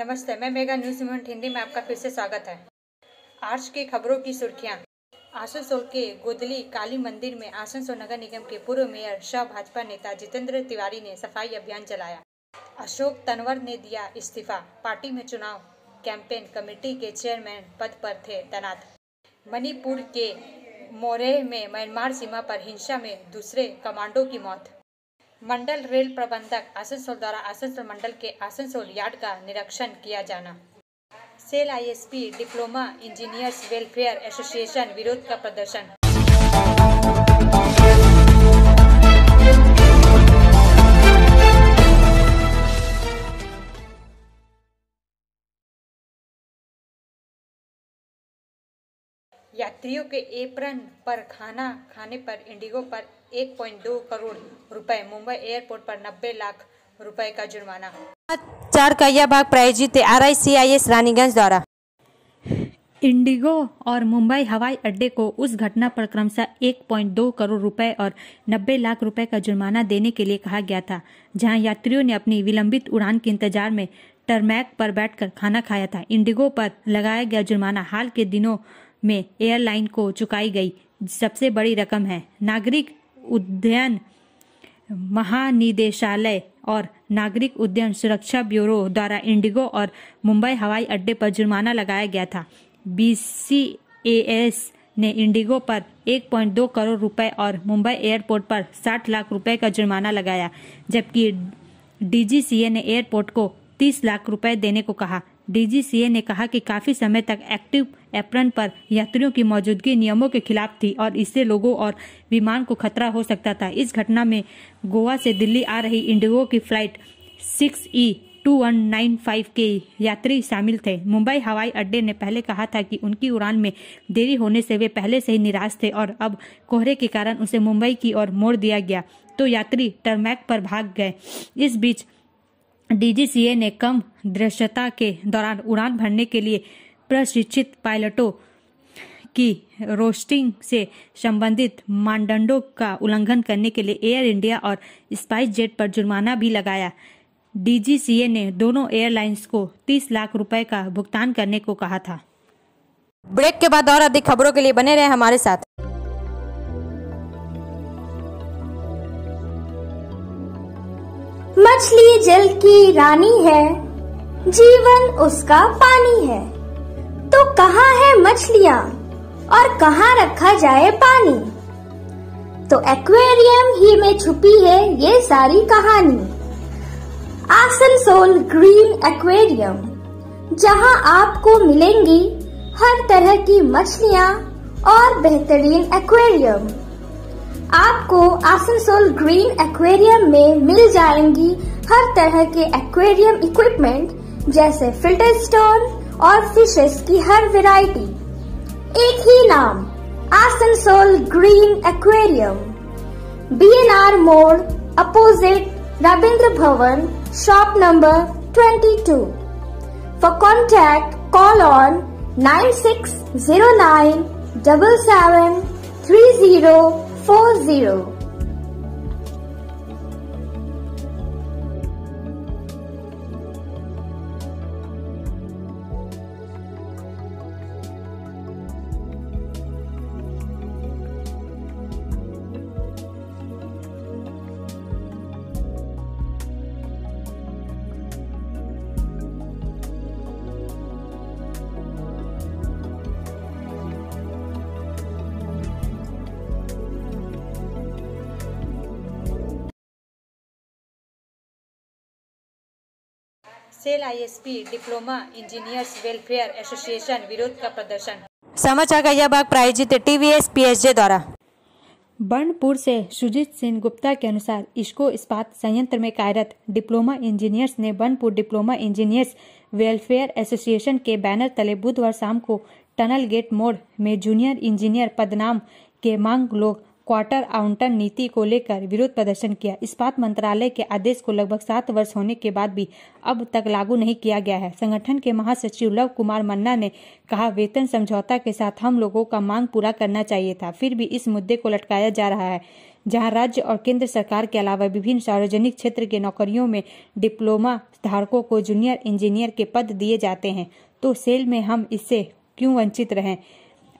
नमस्ते, मैं mega news movement Hindi में आपका फिर से स्वागत है। आज की खबरों की सुर्खियां। आसनसोल के गोदली काली मंदिर में आसनसोल नगर निगम के पूर्व मेयर सह भाजपा नेता जितेंद्र तिवारी ने सफाई अभियान चलाया। अशोक तंवर ने दिया इस्तीफा, पार्टी में चुनाव कैंपेन कमेटी के चेयरमैन पद पर थे तैनात। मणिपुर के मोरेह में म्यांमार सीमा पर हिंसा में दूसरे कमांडो की मौत। मंडल रेल प्रबंधक आसनसोल द्वारा आसनसोल मंडल के आसनसोल यार्ड का निरीक्षण किया जाना। SAIL ISP diploma engineers welfare association विरोध का प्रदर्शन। यात्रियों के एप्रन पर खाना खाने पर इंडिगो पर 1.2 करोड़ रुपए, मुंबई एयरपोर्ट पर 90 लाख रुपए का जुर्माना। 4 का यह भाग प्रायोजित RICIS रानीगंज द्वारा। इंडिगो और मुंबई हवाई अड्डे को उस घटना पर क्रमशः 1.2 करोड़ रुपए और 90 लाख रुपए का जुर्माना देने के लिए कहा गया था, जहां यात्रियों ने अपनी विलंबित उड़ान के इंतजार में टरमैक पर बैठकर खाना खाया था। इंडिगो पर लगाया गया जुर्माना हाल के दिनों में एयरलाइन को चुकाई गई सबसे बड़ी रकम है। नागरिक उड्डयन महानिदेशालय और नागरिक उड्डयन सुरक्षा ब्यूरो द्वारा इंडिगो और मुंबई हवाई अड्डे पर जुर्माना लगाया गया था। BCAS ने इंडिगो पर 1.2 करोड़ रुपए और मुंबई एयरपोर्ट पर 60 लाख रुपए का जुर्माना लगाया, जबकि DGCA ने एयरपोर्ट को 30 लाख रुपए देने को कहा। DGCA ने कहा कि काफी समय तक एक्टिव एप्रन पर यात्रियों की मौजूदगी नियमों के खिलाफ थी और इससे लोगों और विमान को खतरा हो सकता था। इस घटना में गोवा से दिल्ली आ रही इंडिगो की फ्लाइट 6E2195 के यात्री शामिल थे। मुंबई हवाई अड्डे ने पहले कहा था कि उनकी उड़ान में देरी होने से वे पहले से ही निराश थे और अब कोहरे के कारण उसे मुंबई की ओर मोड़ दिया गया तो यात्री टरमैक पर भाग गए। इस बीच DGCA ने कम दृश्यता के दौरान उड़ान भरने के लिए प्रशिक्षित पायलटों की रोस्टिंग से संबंधित मानदंडों का उल्लंघन करने के लिए एयर इंडिया और स्पाइस जेट पर जुर्माना भी लगाया। DGCA ने दोनों एयरलाइंस को 30 लाख रुपए का भुगतान करने को कहा था। ब्रेक के बाद और अधिक खबरों के लिए बने रहे हमारे साथ। मछली जल की रानी है, जीवन उसका पानी है, तो कहाँ है मछलियाँ और कहाँ रखा जाए पानी? तो एक्वेरियम ही में छुपी है ये सारी कहानी। आसनसोल ग्रीन एक्वेरियम, जहाँ आपको मिलेंगी हर तरह की मछलियाँ और बेहतरीन एक्वेरियम। आपको आसनसोल ग्रीन एक्वेरियम में मिल जाएंगी हर तरह के एक्वेरियम इक्विपमेंट, जैसे फिल्टर स्टोन और फिशेस की हर वैरायटी। एक ही नाम, आसनसोल ग्रीन एक्वेरियम। BNR मोड़ opposite Rabindra Bhavan, shop number 22। For contact call on 9609773040। SAIL ISP diploma engineers welfare association विरोध का प्रदर्शन। समाचार का यह भाग प्रायोजित TVS PSJ द्वारा। बर्नपुर से सुजीत सिंह गुप्ता के अनुसार इस्को इस्पात संयंत्र में कार्यरत डिप्लोमा इंजीनियर्स ने Burnpur diploma engineers welfare association के बैनर तले बुधवार शाम को टनल गेट मोड़ में जूनियर इंजीनियर पदनाम के मांग लोग क्वार्टर आवंटन नीति को लेकर विरोध प्रदर्शन किया। इस्पात मंत्रालय के आदेश को लगभग 7 वर्ष होने के बाद भी अब तक लागू नहीं किया गया है। संगठन के महासचिव लव कुमार मन्ना ने कहा, वेतन समझौता के साथ हम लोगों का मांग पूरा करना चाहिए था, फिर भी इस मुद्दे को लटकाया जा रहा है। जहां राज्य और केंद्र सरकार के अलावा विभिन्न सार्वजनिक क्षेत्र के नौकरियों में डिप्लोमा धारकों को जूनियर इंजीनियर के पद दिए जाते हैं, तो सेल में हम इससे क्यों वंचित रहें।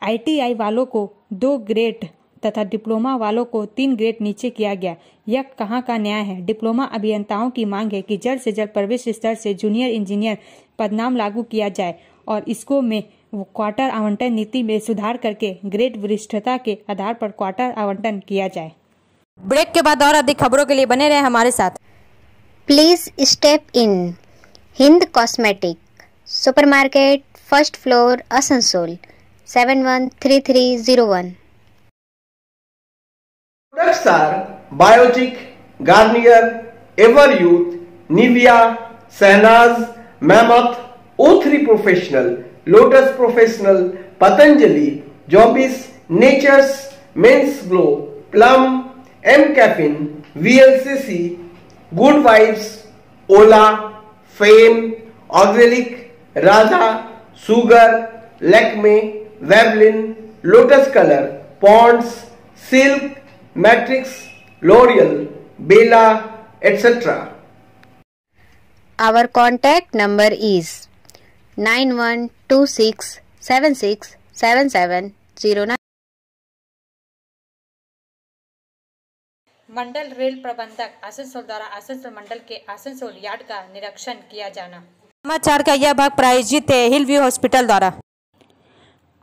ITI वालों को 2 ग्रेड तथा डिप्लोमा वालों को 3 ग्रेड नीचे किया गया। यह कहाँ का न्याय है। डिप्लोमा अभियंताओं की मांग है कि जल्द से जल्द प्रवेश स्तर से जूनियर इंजीनियर पदनाम लागू किया जाए और इसको में क्वार्टर आवंटन नीति में सुधार करके ग्रेड वरिष्ठता के आधार पर क्वार्टर आवंटन किया जाए। ब्रेक के बाद और अधिक खबरों के लिए बने रहे हमारे साथ। Please step in Hind cosmetic, supermarket, first floor, Asansol, 713301। Products are Biotic, Garnier, Everyouth, Nivea, Sahnaz, Mammoth, O3 Professional, Lotus Professional, Patanjali, Jobis, Nature's, Men's Glow, Plum, M Caffeine, VLCC, Good Vibes, Ola, Fame, Auxilic, Radha, Sugar, Lakme, Veblen, Lotus Color, Ponds, Silk, Matrix, L'Oreal, Bella, etc. Our contact number is 9126767709। Mandal rail प्रबंधक आसनसोल द्वारा आसनसोल मंडल के Asansol yard का निरीक्षण किया जाना। समाचार का यह भाग प्रायोजित है हिल व्यू हॉस्पिटल द्वारा।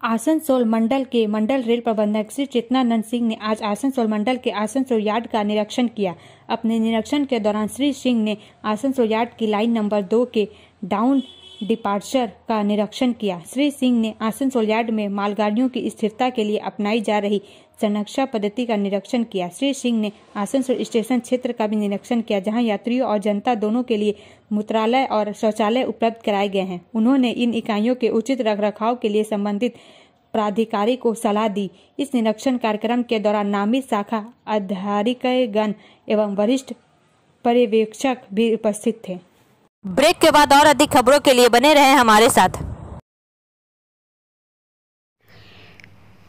आसनसोल मंडल के मंडल रेल प्रबंधक श्री चेतनानंद सिंह ने आज आसनसोल मंडल के आसनसोल यार्ड का निरीक्षण किया। अपने निरीक्षण के दौरान श्री सिंह ने आसनसोल यार्ड की लाइन नंबर 2 के डाउन डिपार्चर का निरीक्षण किया। श्री सिंह ने आसनसोल यार्ड में मालगाड़ियों की स्थिरता के लिए अपनाई जा रही संरक्षा पद्धति का निरीक्षण किया। श्री सिंह ने आसनसोल स्टेशन क्षेत्र का भी निरीक्षण किया, जहां यात्रियों और जनता दोनों के लिए मूत्रालय और शौचालय उपलब्ध कराए गए हैं। उन्होंने इन इकाइयों के उचित रखरखाव के लिए संबंधित प्राधिकारी को सलाह दी। इस निरीक्षण कार्यक्रम के दौरान नामित शाखा अधिकारीगण एवं वरिष्ठ पर्यवेक्षक भी उपस्थित थे। ब्रेक के बाद और अधिक खबरों के लिए बने रहे हमारे साथ।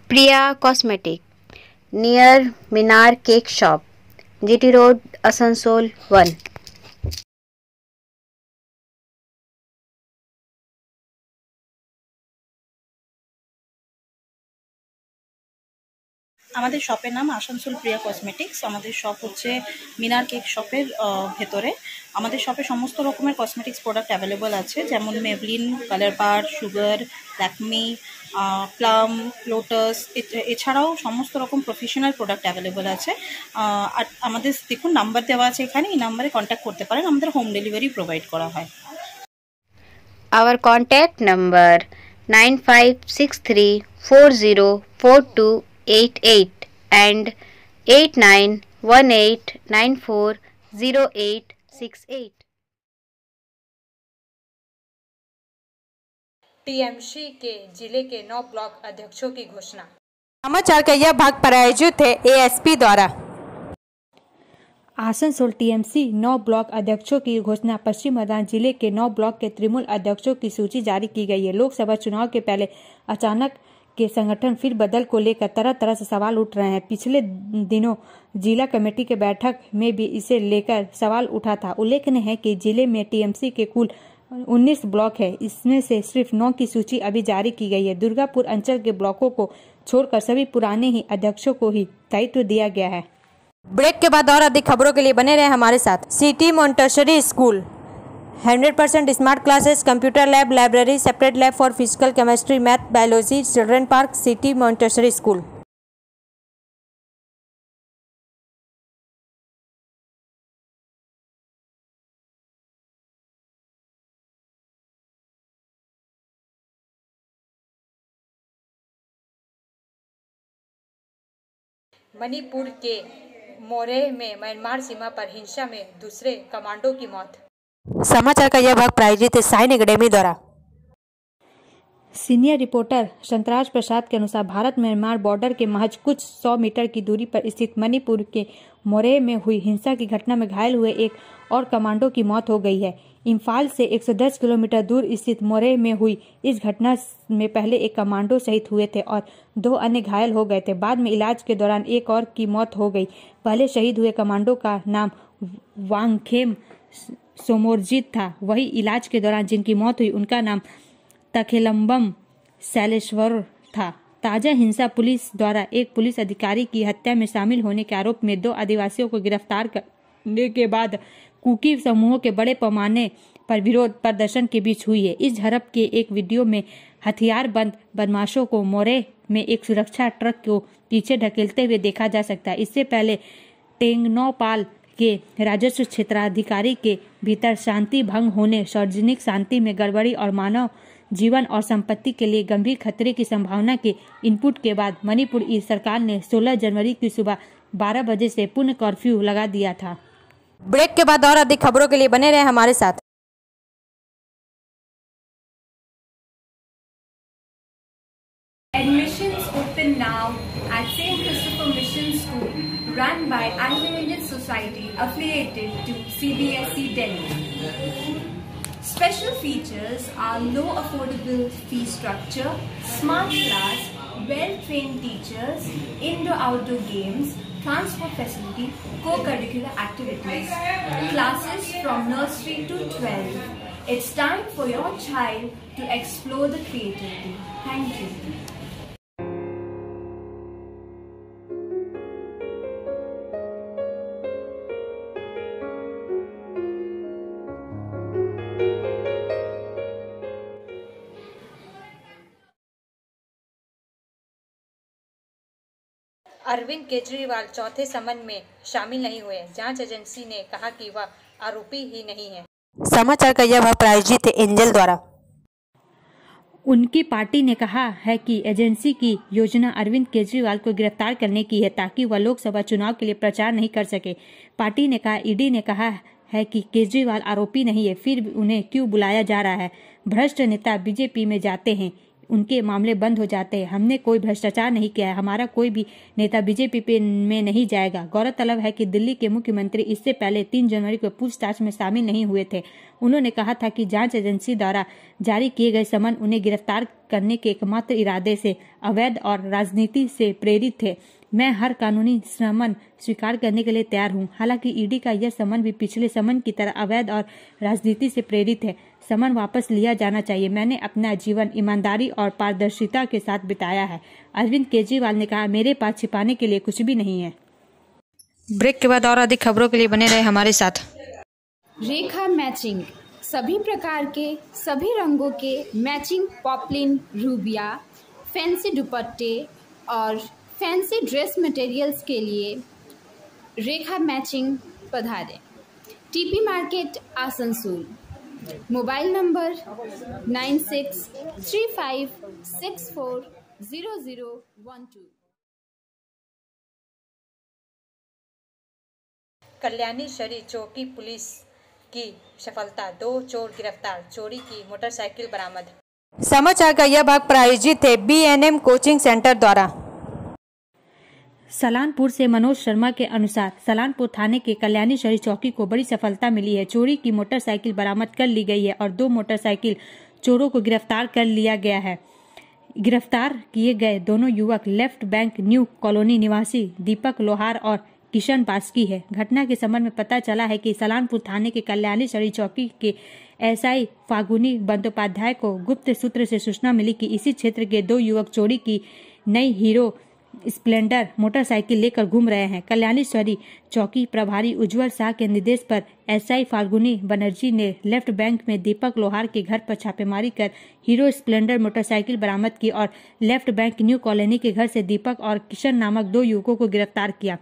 Priya cosmetic, near Minar cake shop, GT road, Asansol 1। আমাদের শপের নাম আসানসোল প্রিয়া কসমেটিক্স। আমাদের শপ হচ্ছে মিনার কেক শপের ভেতরে। আমাদের শপে সমস্ত রকমের কসমেটিক্স প্রোডাক্ট অ্যাভেলেবল আছে, যেমন মেবলিন, কালার বার, সুগার, ল্যাকমি, প্লাম, লোটাস, এছাড়াও সমস্ত রকম প্রফেশনাল প্রোডাক্ট অ্যাভেলেবল আছে। আর আমাদের দেখুন নাম্বার দেওয়া আছে এখানে, এই নাম্বারে কন্ট্যাক্ট করতে পারেন। আমাদের হোম ডেলিভারি প্রোভাইড করা হয়। Our contact number 9563404288 and 8918940868। TMC के जिले के 9 ब्लॉक अध्यक्षों की घोषणा। समाचार का यह भाग प्रायोजित है ASP द्वारा। आसनसोल TMC 9 ब्लॉक अध्यक्षों की घोषणा। पश्चिम मैदान जिले के 9 ब्लॉक के तृणमूल अध्यक्षों की सूची जारी की गई है। लोकसभा चुनाव के पहले अचानक के संगठन फिर बदल को लेकर तरह तरह से सवाल उठ रहे हैं। पिछले दिनों जिला कमेटी के बैठक में भी इसे लेकर सवाल उठा था। उल्लेखनीय है कि जिले में TMC के कुल 19 ब्लॉक है, इसमें से सिर्फ 9 की सूची अभी जारी की गई है। दुर्गापुर अंचल के ब्लॉकों को छोड़कर सभी पुराने ही अध्यक्षों को ही दायित्व दिया गया है। ब्रेक के बाद और अधिक खबरों के लिए बने रहे हमारे साथ। City Montessori school, 100% smart classes, computer lab, library, separate lab for physical, chemistry, math, biology, children park, city Montessori school. Manipur के मोरे में म्यांमार सीमा पर हिंसा में दूसरे कमांडो की मौत। समाचार का यह भाग प्रायोजित है साइन एकेडमी द्वारा। सीनियर रिपोर्टर संतराज प्रसाद के अनुसार भारत म्यांमार बॉर्डर के महज कुछ 100 मीटर की दूरी पर स्थित मणिपुर के मोरेह में हुई हिंसा की घटना में घायल हुए एक और कमांडो की मौत हो गई है। इम्फाल से 110 किलोमीटर दूर स्थित मोरेह में हुई इस घटना में पहले एक कमांडो शहीद हुए थे और 2 अन्य घायल हो गए थे। बाद में इलाज के दौरान एक और की मौत हो गई। पहले शहीद हुए कमांडो का नाम वांगखेम सोमोरजीत था। वही इलाज के दौरान जिनकी मौत हुई उनका नाम तखेलम्बम शैलेश्वर था। ताजा हिंसा पुलिस द्वारा एक पुलिस अधिकारी की हत्या में शामिल होने के आरोप में 2 आदिवासियों को गिरफ्तार करने के बाद कुकी समूहों के बड़े पैमाने पर विरोध प्रदर्शन के बीच हुई है। इस झड़प के एक वीडियो में हथियारबंद बदमाशों को मोरेह में एक सुरक्षा ट्रक को पीछे ढकेलते हुए देखा जा सकता है। इससे पहले टेंगनौपाल के राजस्व क्षेत्राधिकारी के भीतर शांति भंग होने, सार्वजनिक शांति में गड़बड़ी और मानव जीवन और संपत्ति के लिए गंभीर खतरे की संभावना के इनपुट के बाद मणिपुर सरकार ने 16 जनवरी की सुबह 12 बजे से पुनः कर्फ्यू लगा दिया था। ब्रेक के बाद और अधिक खबरों के लिए बने रहे हमारे साथ। Admissions open now at St. Christopher Mission School, run by Anglo-Indian Society affiliated to CBSE Delhi. Special features are low affordable fee structure, smart class, well-trained teachers, indoor-outdoor games, transport facility, co-curricular activities, classes from nursery to 12. It's time for your child to explore the creativity. Thank you. Arvind Kejriwal चौथे समन में शामिल नहीं हुए। जांच agency ने कहा कि वह आरोपी ही नहीं है। समाचार का यह भाग प्रायोजित है एंजल द्वारा। उनकी पार्टी ने कहा है कि एजेंसी की योजना अरविंद केजरीवाल को गिरफ्तार करने की है ताकि वह लोकसभा चुनाव के लिए प्रचार नहीं कर सके। पार्टी ने कहा, ईडी ने कहा है कि केजरीवाल आरोपी नहीं है, फिर उन्हें क्यों बुलाया जा रहा है। भ्रष्ट नेता बीजेपी में जाते हैं, उनके मामले बंद हो जाते हैं। हमने कोई भ्रष्टाचार नहीं किया है, हमारा कोई भी नेता बीजेपी में नहीं जाएगा। गौरतलब है कि दिल्ली के मुख्यमंत्री इससे पहले 3 जनवरी को पूछताछ में शामिल नहीं हुए थे। उन्होंने कहा था कि जांच एजेंसी द्वारा जारी किए गए समन उन्हें गिरफ्तार करने के एकमात्र इरादे से अवैध और राजनीति से प्रेरित थे। मैं हर कानूनी समन स्वीकार करने के लिए तैयार हूं। हालांकि ईडी का यह समन भी पिछले समन की तरह अवैध और राजनीति से प्रेरित है। समन वापस लिया जाना चाहिए। मैंने अपना जीवन ईमानदारी और पारदर्शिता के साथ बिताया है। अरविंद केजरीवाल ने कहा, मेरे पास छिपाने के लिए कुछ भी नहीं है। ब्रेक के बाद और अधिक खबरों के लिए बने रहे हमारे साथ। रेखा मैचिंग, सभी प्रकार के सभी रंगों के मैचिंग पॉपलिन, रूबिया, फैंसी दुपट्टे और फैंसी ड्रेस मटेरियल्स के लिए रेखा मैचिंग पधारें। TP market Asansol. Mobile number 9635640012। Kalyani शरी चौकी पुलिस की सफलता, 2 चोर गिरफ्तार, चोरी की मोटरसाइकिल बरामद। समाचार का यह भाग प्रायोजित है BNM कोचिंग सेंटर द्वारा। सलानपुर से मनोज शर्मा के अनुसार सलानपुर थाने के कल्याणी शरी चौकी को बड़ी सफलता मिली है। चोरी की मोटरसाइकिल बरामद कर ली गई है और 2 मोटरसाइकिल चोरों को गिरफ्तार कर लिया गया है। गिरफ्तार किए गए दोनों युवक लेफ्ट बैंक न्यू कॉलोनी निवासी दीपक लोहार और किशन बास्की है। घटना के संबंध में पता चला है कि सलानपुर थाने के कल्याणी शरी चौकी के SI फागुनी बंदोपाध्याय को गुप्त सूत्र से सूचना मिली कि इसी क्षेत्र के 2 युवक चोरी की नई हीरो स्प्लेंडर मोटरसाइकिल लेकर घूम रहे हैं। कल्याणी शरी चौकी प्रभारी उज्जवल शाह के निर्देश पर SI फाल्गुनी बनर्जी ने लेफ्ट बैंक में दीपक लोहार के घर पर छापेमारी कर हीरो स्प्लेंडर मोटरसाइकिल बरामद की और लेफ्ट बैंक न्यू कॉलोनी के घर से दीपक और किशन नामक 2 युवकों को गिरफ्तार किया।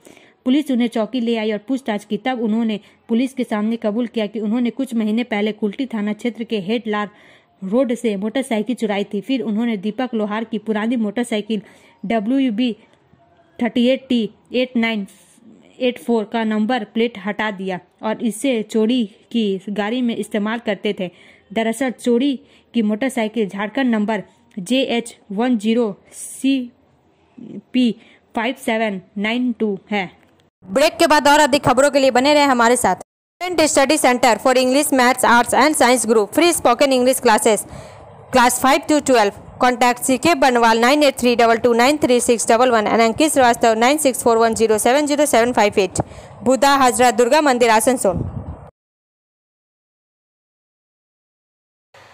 पुलिस उन्हें चौकी ले आई और पूछताछ की। तब उन्होंने पुलिस के सामने कबूल किया कि उन्होंने कुछ महीने पहले कुल्टी थाना क्षेत्र के हेडलार रोड से मोटरसाइकिल चुराई थी। फिर उन्होंने दीपक लोहार की पुरानी मोटरसाइकिल WB 38T8984 का नंबर प्लेट हटा दिया और इसे चोरी की गाड़ी में इस्तेमाल करते थे। दरअसल चोरी की मोटरसाइकिल झारखंड नंबर JH10CP5792 है। ब्रेक के बाद और अधिक खबरों के लिए बने रहे हमारे साथ। Student study centre for English, maths, arts and science group, free spoken English classes, class 5 to 12। Contact CK बनवाल 9832293611 एंड अंकित श्रीवास्तव 9641070758। बुधा हाजरा दुर्गा मंदिर, आसनसोल।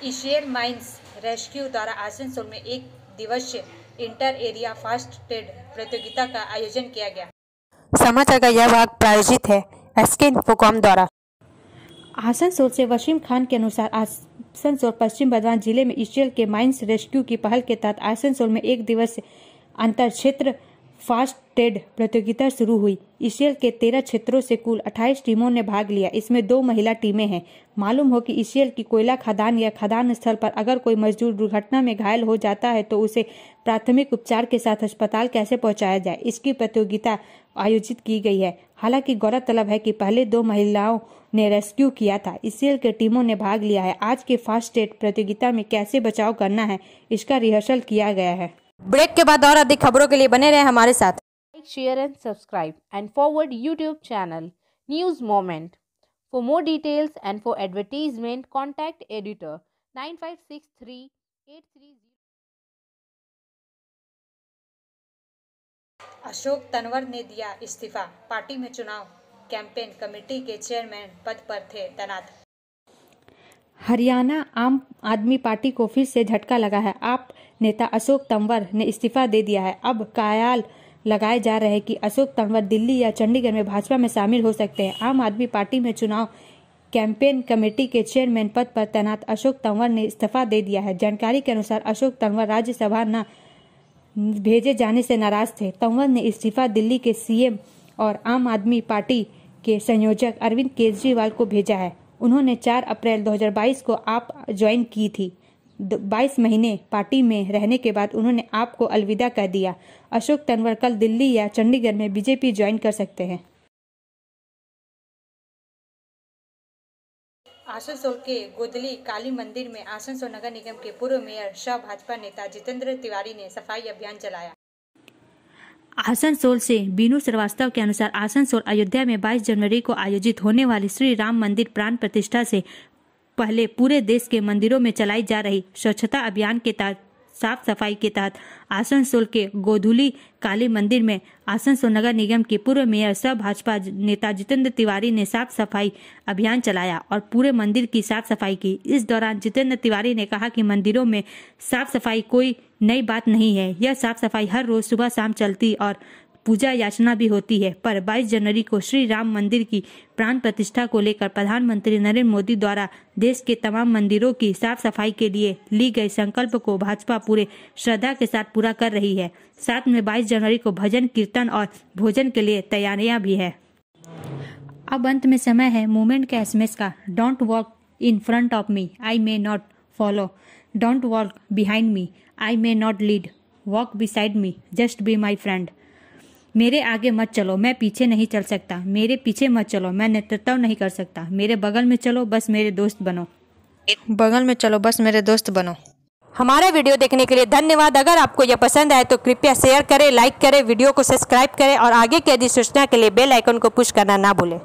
एशियन माइंस रेस्क्यू द्वारा आसनसोल में एक दिवसीय इंटर एरिया फास्ट ट्रेड प्रतियोगिता का आयोजन किया गया। समाचार का यह भाग प्रायोजित है SK इन्फोकॉम द्वारा। आसनसोल से वसीम खान के अनुसार आसनसोल पश्चिम बर्धमान जिले में ECL के माइंस रेस्क्यू की पहल के तहत आसनसोल में एक दिवसीय अंतर क्षेत्र फास्ट ट्रेड प्रतियोगिता शुरू हुई। ECL के 13 क्षेत्रों से कुल 28 टीमों ने भाग लिया। इसमें 2 महिला टीमें हैं। मालूम हो कि ECL की कोयला खदान या खदान स्थल पर अगर कोई मजदूर दुर्घटना में घायल हो जाता है तो उसे प्राथमिक उपचार के साथ अस्पताल कैसे पहुंचाया जाए, इसकी प्रतियोगिता आयोजित की गई है। हालांकि गौरतलब है कि पहले 2 महिलाओं ने रेस्क्यू किया था। ECL के टीमों ने भाग लिया है। आज के फास्ट ट्रेड प्रतियोगिता में कैसे बचाव करना है, इसका रिहर्सल किया गया है। ब्रेक के बाद और अधिक खबरों के लिए बने रहे हमारे साथ। Like, share and subscribe and forward YouTube channel News Moment. For more details and for advertisement, contact editor 9563830। Ashok Tanwar ने दिया इस्तीफा। पार्टी में चुनाव कैंपेन कमेटी के चेयरमैन पद पर थे तैनात। हरियाणा आम आदमी पार्टी को फिर से झटका लगा है। आप नेता अशोक तंवर ने इस्तीफा दे दिया है। अब कयास लगाए जा रहे हैं कि अशोक तंवर दिल्ली या चंडीगढ़ में भाजपा में शामिल हो सकते हैं। आम आदमी पार्टी में चुनाव कैंपेन कमेटी के चेयरमैन पद पर तैनात अशोक तंवर ने इस्तीफा दे दिया है। जानकारी के अनुसार अशोक तंवर राज्यसभा न भेजे जाने से नाराज थे। तंवर ने इस्तीफा दिल्ली के CM और आम आदमी पार्टी के संयोजक अरविंद केजरीवाल को भेजा है। उन्होंने 4 अप्रैल 2022 को आप ज्वाइन की थी। 22 महीने पार्टी में रहने के बाद उन्होंने आप को अलविदा कह दिया। अशोक तंवर कल दिल्ली या चंडीगढ़ में बीजेपी ज्वाइन कर सकते हैं। आसनसोल के गोदली काली मंदिर में आसनसोल नगर निगम के पूर्व मेयर सह भाजपा नेता जितेंद्र तिवारी ने सफाई अभियान चलाया। आसनसोल से बीनू श्रीवास्तव के अनुसार आसनसोल अयोध्या में 22 जनवरी को आयोजित होने वाली श्री राम मंदिर प्राण प्रतिष्ठा से पहले पूरे देश के मंदिरों में चलाई जा रही स्वच्छता अभियान के तहत साफ सफाई के तहत आसनसोल के गोधुली काली मंदिर में आसनसोल नगर निगम के पूर्व मेयर सह भाजपा नेता जितेंद्र तिवारी ने साफ सफाई अभियान चलाया और पूरे मंदिर की साफ सफाई की। इस दौरान जितेंद्र तिवारी ने कहा कि मंदिरों में साफ सफाई कोई नई बात नहीं है। यह साफ सफाई हर रोज सुबह शाम चलती और पूजा याचना भी होती है, पर 22 जनवरी को श्री राम मंदिर की प्राण प्रतिष्ठा को लेकर प्रधानमंत्री नरेंद्र मोदी द्वारा देश के तमाम मंदिरों की साफ सफाई के लिए ली गई संकल्प को भाजपा पूरे श्रद्धा के साथ पूरा कर रही है। साथ में 22 जनवरी को भजन कीर्तन और भोजन के लिए तैयारियां भी है। अब अंत में समय है मूवमेंट के SMS का। Don't walk in front of me, I may not follow. Don't walk behind me, I may not lead. Walk beside me, just be my friend. मेरे आगे मत चलो, मैं पीछे नहीं चल सकता। मेरे पीछे मत चलो, मैं नेतृत्व नहीं कर सकता। मेरे बगल में चलो, बस मेरे दोस्त बनो। बगल में चलो, बस मेरे दोस्त बनो। हमारा वीडियो देखने के लिए धन्यवाद। अगर आपको यह पसंद आए तो कृपया शेयर करें, लाइक करें, वीडियो को सब्सक्राइब करें और आगे की अधिसूचना के लिए बेल आइकन को पुश करना ना भूलें।